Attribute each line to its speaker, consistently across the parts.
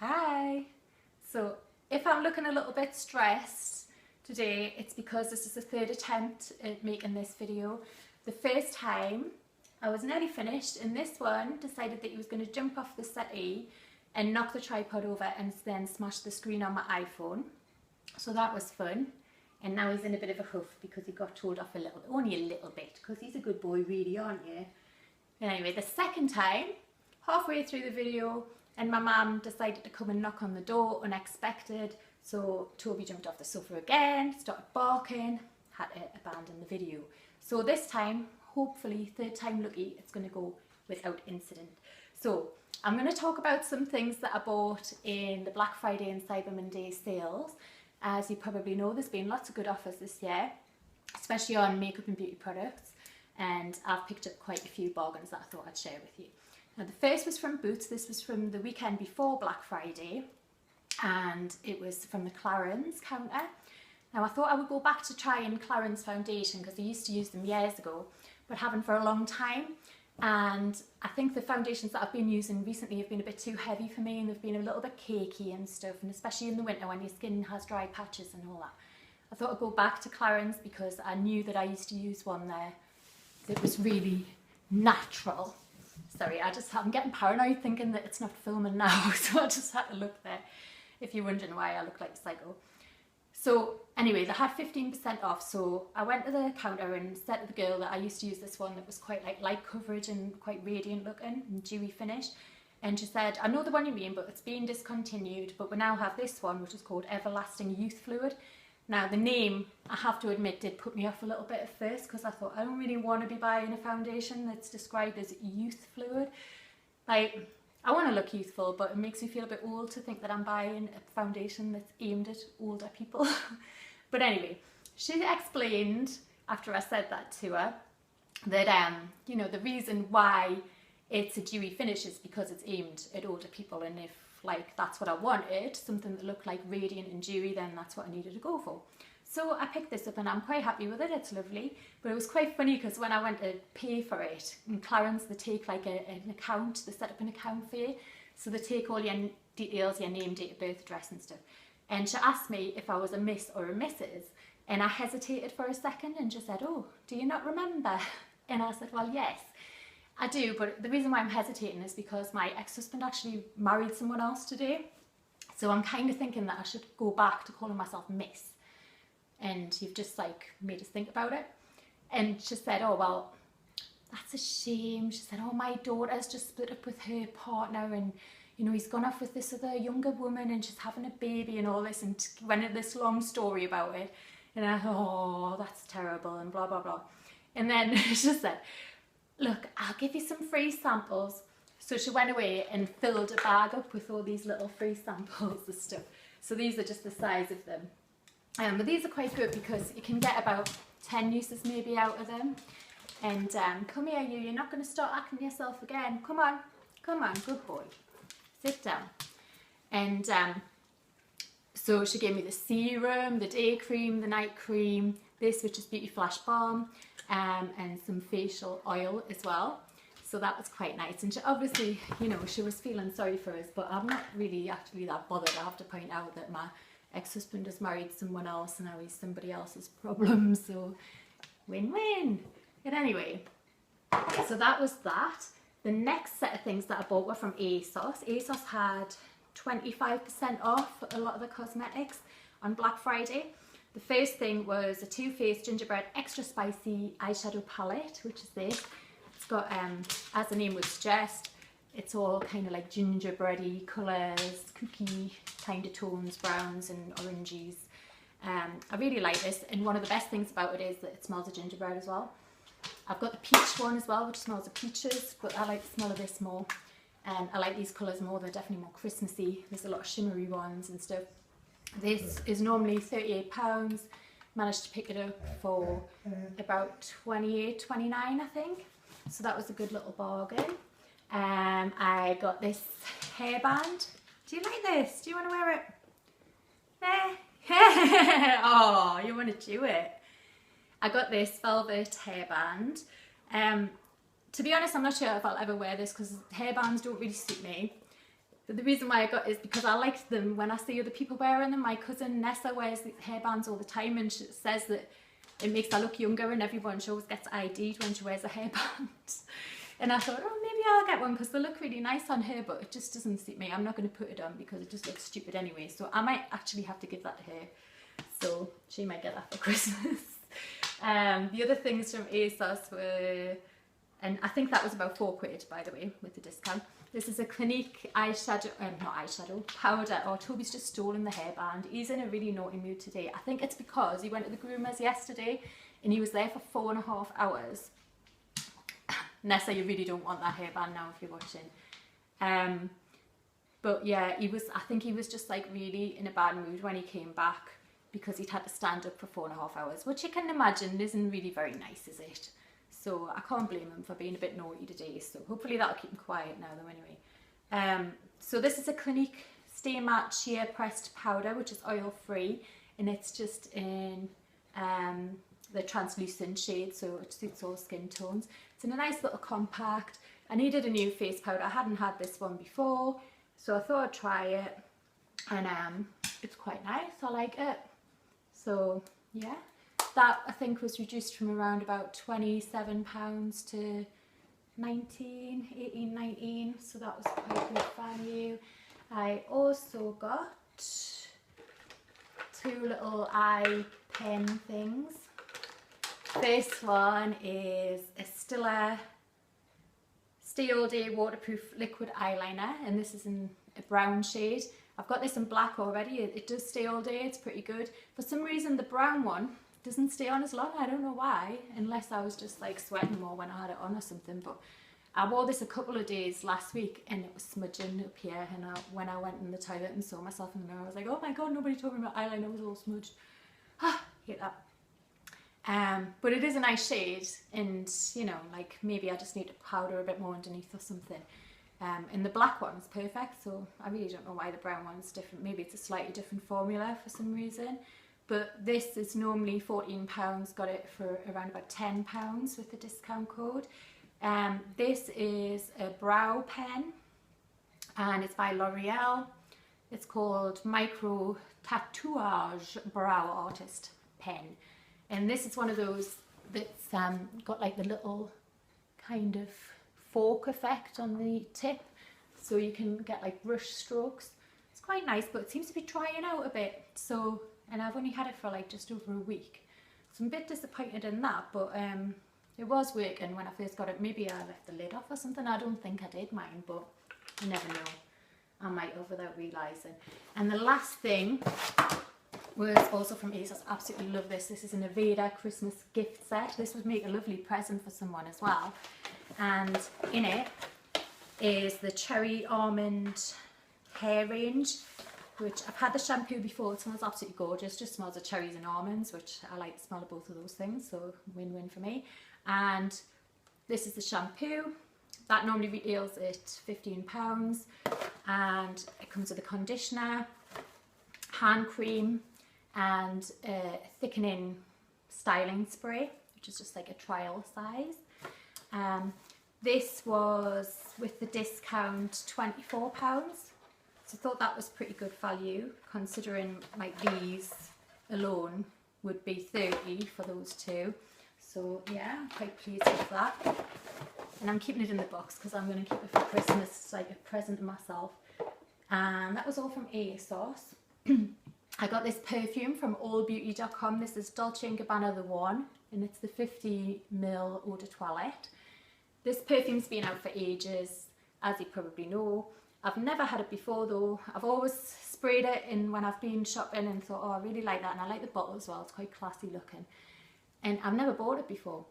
Speaker 1: Hi! So if I'm looking a little bit stressed today, it's because this is the third attempt at making this video. The first time I was nearly finished, and this one decided that he was going to jump off the settee and knock the tripod over and then smash the screen on my iPhone. So that was fun. And now he's in a bit of a huff because he got told off only a little bit, because he's a good boy really, aren't you? Anyway, the second time, halfway through the video, and my mum decided to come and knock on the door unexpected, so Toby jumped off the sofa again, started barking, had to abandon the video. So this time, hopefully, third time lucky, it's going to go without incident. So I'm going to talk about some things that I bought in the Black Friday and Cyber Monday sales. As you probably know, there's been lots of good offers this year, especially on makeup and beauty products, and I've picked up quite a few bargains that I thought I'd share with you. Now the first was from Boots. This was from the weekend before Black Friday, and it was from the Clarins counter. Now I thought I would go back to trying Clarins foundation because I used to use them years ago, but haven't for a long time. And I think the foundations that I've been using recently have been a bit too heavy for me, and they've been a little bit cakey and stuff, and especially in the winter when your skin has dry patches and all that. I thought I'd go back to Clarins because I knew that I used to use one there that was really natural. Sorry, I'm getting paranoid thinking that it's not filming now, so I just had to look there if you're wondering why I look like a psycho. So anyway, they had 15% off, so I went to the counter and said to the girl that I used to use this one that was quite like light coverage and quite radiant looking and dewy finish, and she said, I know the one you mean, but it's been discontinued, but we now have this one which is called Everlasting Youth Fluid. Now the name, I have to admit, did put me off a little bit at first, because I thought I don't really want to be buying a foundation that's described as youth fluid. Like, I want to look youthful, but it makes me feel a bit old to think that I'm buying a foundation that's aimed at older people. But anyway, she explained, after I said that to her, that you know, the reason why it's a dewy finish is because it's aimed at older people, and if like that's what I wanted, something that looked like radiant and dewy, then that's what I needed to go for. So I picked this up and I'm quite happy with it. It's lovely, but it was quite funny because when I went to pay for it, in Clarins they take like an account, they set up an account for you, so they take all your details, your name, date of birth, address and stuff. And she asked me if I was a Miss or a Mrs, and I hesitated for a second and just said, oh, do you not remember? And I said, well, yes, I do, but the reason why I'm hesitating is because my ex-husband actually married someone else today, so I'm kind of thinking that I should go back to calling myself Miss. And you've just like made us think about it. And she said, oh, well, that's a shame. She said, oh, my daughter's just split up with her partner, and you know, he's gone off with this other younger woman and she's having a baby and all this, and went into this long story about it. And I thought, oh, that's terrible, and blah, blah, blah. And then she said, look, I'll give you some free samples. So she went away and filled a bag up with all these little free samples of stuff. So these are just the size of them. But these are quite good because you can get about 10 uses maybe out of them. And come here, you're not going to start acting yourself again. Come on, good boy. Sit down. And so she gave me the serum, the day cream, the night cream, this which is Beauty Flash Balm, and some facial oil as well. So that was quite nice. And she obviously, you know, she was feeling sorry for us, but I'm not really actually that bothered. I have to point out that my ex-husband has married someone else and now he's somebody else's problem, so win-win. But anyway, so that was that. The next set of things that I bought were from ASOS. ASOS had 25% off a lot of the cosmetics on Black Friday. The first thing was a Too Faced Gingerbread Extra Spicy Eyeshadow Palette, which is this. It's got, as the name would suggest, it's all kind of like gingerbready colours, cookie kind of tones, browns and oranges. I really like this, and one of the best things about it is that it smells of gingerbread as well. I've got the peach one as well, which smells of peaches, but I like the smell of this more. And I like these colours more, they're definitely more Christmassy. There's a lot of shimmery ones and stuff. This is normally £38, managed to pick it up for about £28, £29 I think. So that was a good little bargain. I got this hairband. Do you like this? Do you want to wear it? Oh, you want to do it? I got this velvet hairband. To be honest, I'm not sure if I'll ever wear this because hairbands don't really suit me. But the reason why I got it is because I liked them when I see other people wearing them. My cousin Nessa wears these hairbands all the time, and she says that it makes her look younger, and everyone, she always gets ID'd when she wears a hairband. And I thought, oh, maybe I'll get one because they look really nice on her, but it just doesn't suit me. I'm not going to put it on because it just looks stupid anyway. So I might actually have to give that to her. So she might get that for Christmas. The other things from ASOS were, and I think that was about £4, by the way, with the discount. This is a Clinique eyeshadow, not eyeshadow, powder. Oh, Toby's just stolen the hairband. He's in a really naughty mood today. I think it's because he went to the groomers yesterday and he was there for 4.5 hours. Nessa, you really don't want that hairband now if you're watching. But yeah, I think he was just like really in a bad mood when he came back because he'd had to stand up for 4.5 hours, which you can imagine isn't really very nice, is it? So I can't blame him for being a bit naughty today. So hopefully that'll keep him quiet now though anyway. So this is a Clinique Stay Matte Sheer Pressed Powder, which is oil free. And it's just in the translucent shade, so it suits all skin tones. It's in a nice little compact. I needed a new face powder. I hadn't had this one before, so I thought I'd try it. And it's quite nice. I like it. So yeah. That I think was reduced from around about £27 to 18, 19, so that was quite good value. I also got 2 little eye pen things. First one is a Stila Stay All Day Waterproof Liquid Eyeliner, and this is in a brown shade. I've got this in black already. It does stay all day, it's pretty good. For some reason the brown one doesn't stay on as long. I don't know why, unless I was just like sweating more when I had it on or something. But I wore this a couple of days last week and it was smudging up here, and when I went in the toilet and saw myself in the mirror, I was like, oh my god, nobody told me my eyeliner was all smudged. Hate that. But it is a nice shade, and you know, like maybe I just need to powder a bit more underneath or something. And the black one is perfect, so I really don't know why the brown one's different. Maybe it's a slightly different formula for some reason. But this is normally £14, got it for around about £10 with the discount code. This is a brow pen, and it's by L'Oreal. It's called Micro Tatouage Brow Artist Pen. And this is one of those that's got like the little kind of fork effect on the tip, so you can get like brush strokes. It's quite nice, but it seems to be drying out a bit. So, and I've only had it for like just over a week, so I'm a bit disappointed in that. But it was working when I first got it. Maybe I left the lid off or something. I don't think I did mine, but you never know. I might have without realising. And the last thing was also from ASOS. I absolutely love this. This is an Aveda Christmas gift set. This would make a lovely present for someone as well. And in it is the Cherry Almond hair range, which I've had the shampoo before. It smells absolutely gorgeous. Just smells of cherries and almonds, which I like the smell of both of those things, so win-win for me. And this is the shampoo. That normally retails at £15, and it comes with a conditioner, hand cream, and a thickening styling spray, which is just like a trial size. This was with the discount £24, so I thought that was pretty good value, considering like these alone would be £30 for those two. So yeah, I'm quite pleased with that. And I'm keeping it in the box because I'm going to keep it for Christmas, like a present to myself. And that was all from ASOS. I got this perfume from allbeauty.com. This is Dolce & Gabbana The One, and it's the 50ml Eau de Toilette. This perfume's been out for ages, as you probably know. I've never had it before though. I've always sprayed it in when I've been shopping and thought, oh, I really like that. And I like the bottle as well. It's quite classy looking. And I've never bought it before.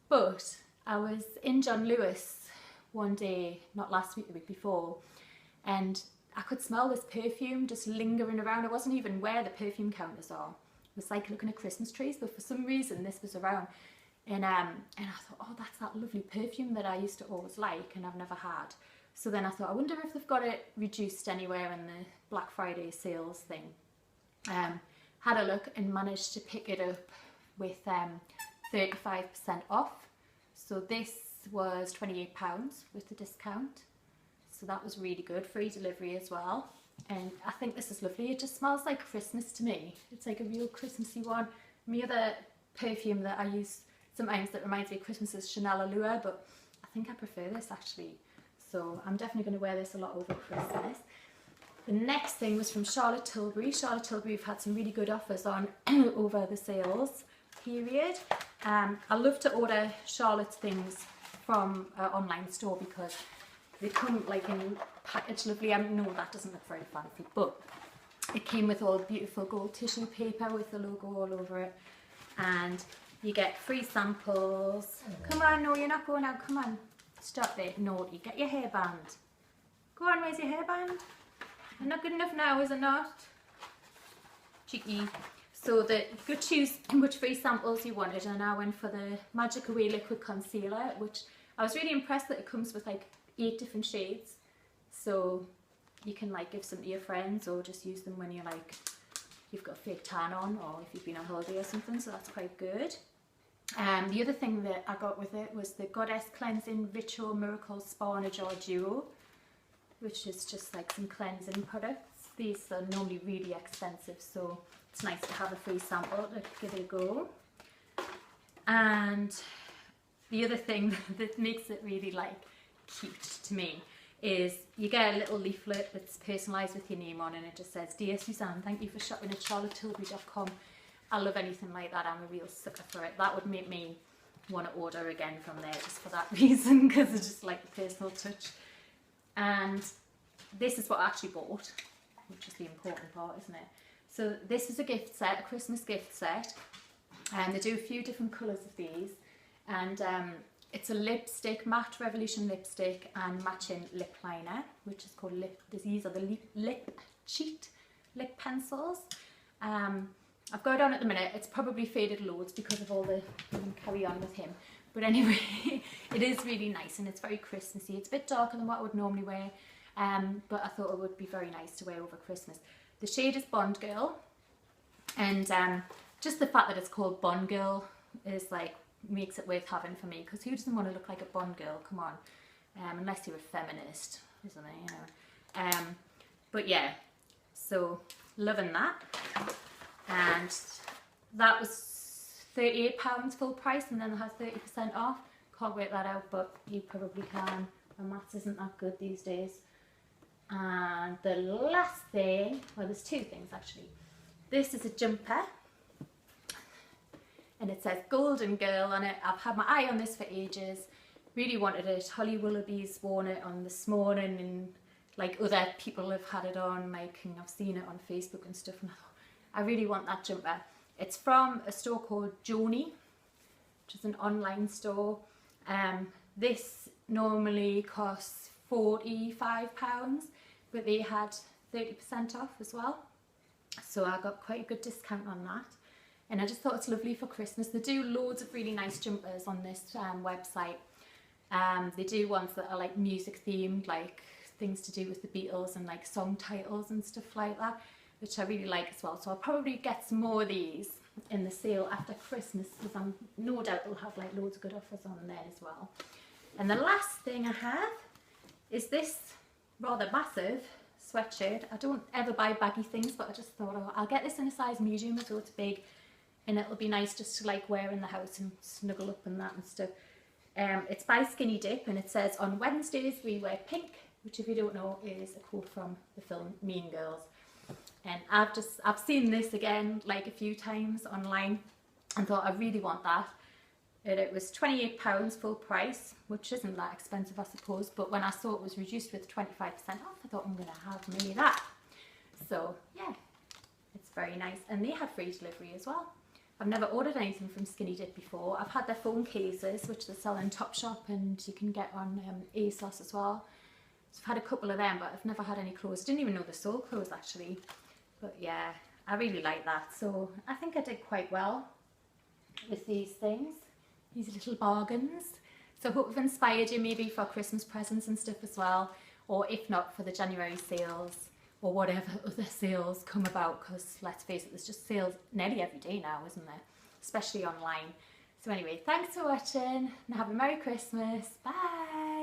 Speaker 1: But I was in John Lewis one day, not last week, the week before, and I could smell this perfume just lingering around. It wasn't even where the perfume counters are. It was like looking at Christmas trees, but for some reason this was around. And I thought, oh, that's that lovely perfume that I used to always like and I've never had. So then I thought, I wonder if they've got it reduced anywhere in the Black Friday sales thing. Had a look and managed to pick it up with 35% off. So this was £28 with the discount. so that was really good. Free delivery as well. And I think this is lovely. It just smells like Christmas to me. It's like a real Christmassy one. My other perfume that I use sometimes that reminds me of Christmas is Chanel Allure, but I think I prefer this actually. So I'm definitely going to wear this a lot over Christmas. The next thing was from Charlotte Tilbury. Charlotte Tilbury have had some really good offers on over the sales period. I love to order Charlotte's things from an online store because they come like in packaged lovely. I know that doesn't look very fancy, but it came with all beautiful gold tissue paper with the logo all over it, and you get free samples. Come on, no, you're not going out. Come on, stop it, naughty. Get your hairband. Go on, where's your hairband? You're not good enough now, is it not? Cheeky. So you could choose which free samples you wanted, and I went for the Magic Away Liquid Concealer, which I was really impressed that it comes with like 8 different shades. So you can like give some to your friends or just use them when you're like, you've got a fake tan on, or if you've been on holiday or something, so that's quite good. The other thing that I got with it was the Goddess Cleansing Ritual Miracle Spa in a Jar Duo, which is just like some cleansing products. These are normally really expensive, so it's nice to have a free sample to give it a go. And the other thing that makes it really like cute to me is you get a little leaflet that's personalised with your name on, and it just says, "Dear Suzanne, thank you for shopping at charlottetilbury.com." I love anything like that. I'm a real sucker for it. That would make me want to order again from there just for that reason, because it's just like the personal touch. And this is what I actually bought, which is the important part, isn't it? So this is a gift set, a Christmas gift set, and they do a few different colours of these, and it's a lipstick, matte Revolution lipstick and matching lip liner, which is called these are the lip cheat lip pencils. I've got it on at the minute. It's probably faded loads because of all the carry on with him. But anyway, it is really nice and it's very Christmassy. It's a bit darker than what I would normally wear, but I thought it would be very nice to wear over Christmas. The shade is Bond Girl, and just the fact that it's called Bond Girl is like, makes it worth having for me, because who doesn't want to look like a Bond girl? Come on, unless you're a feminist, isn't it? You know. But yeah, so loving that, and that was £38 full price, and then it has 30% off. Can't work that out, but you probably can. My maths isn't that good these days. And the last thing, well, there's two things actually. This is a jumper, and it says Golden Girl on it. I've had my eye on this for ages, really wanted it. Holly Willoughby's worn it on this morning, and like other people have had it on, like, and I've seen it on Facebook and stuff, and I thought, I really want that jumper. It's from a store called Joni, which is an online store. This normally costs £45, but they had 30% off as well, so I got quite a good discount on that. And I just thought it's lovely for Christmas. They do loads of really nice jumpers on this website. They do ones that are like music themed, like things to do with the Beatles and like song titles and stuff like that, which I really like as well. So I'll probably get some more of these in the sale after Christmas, because I'm no doubt they'll have like loads of good offers on there as well. And the last thing I have is this rather massive sweatshirt. I don't ever buy baggy things, but I just thought, oh, I'll get this in a size medium, so it's big, and it'll be nice just to like wear in the house and snuggle up and that and stuff. It's by Skinny Dip, and it says, "On Wednesdays we wear pink," which, if you don't know, is a quote from the film Mean Girls. And I've seen this again like a few times online and thought I really want that. And it was £28 full price, which isn't that expensive, I suppose, but when I saw it was reduced with 25% off, I thought, I'm going to have maybe that. So yeah, it's very nice, and they have free delivery as well. I've never ordered anything from Skinny Dip before. I've had their phone cases, which they sell in Topshop, and you can get on ASOS as well. So I've had a couple of them, but I've never had any clothes. I didn't even know they sold clothes actually. But yeah, I really like that. So I think I did quite well with these things, these little bargains. So I hope I've inspired you maybe for Christmas presents and stuff as well, or if not, for the January sales or whatever other sales come about, because let's face it, there's just sales nearly every day now, isn't there? Especially online. So anyway, thanks for watching and have a Merry Christmas. Bye!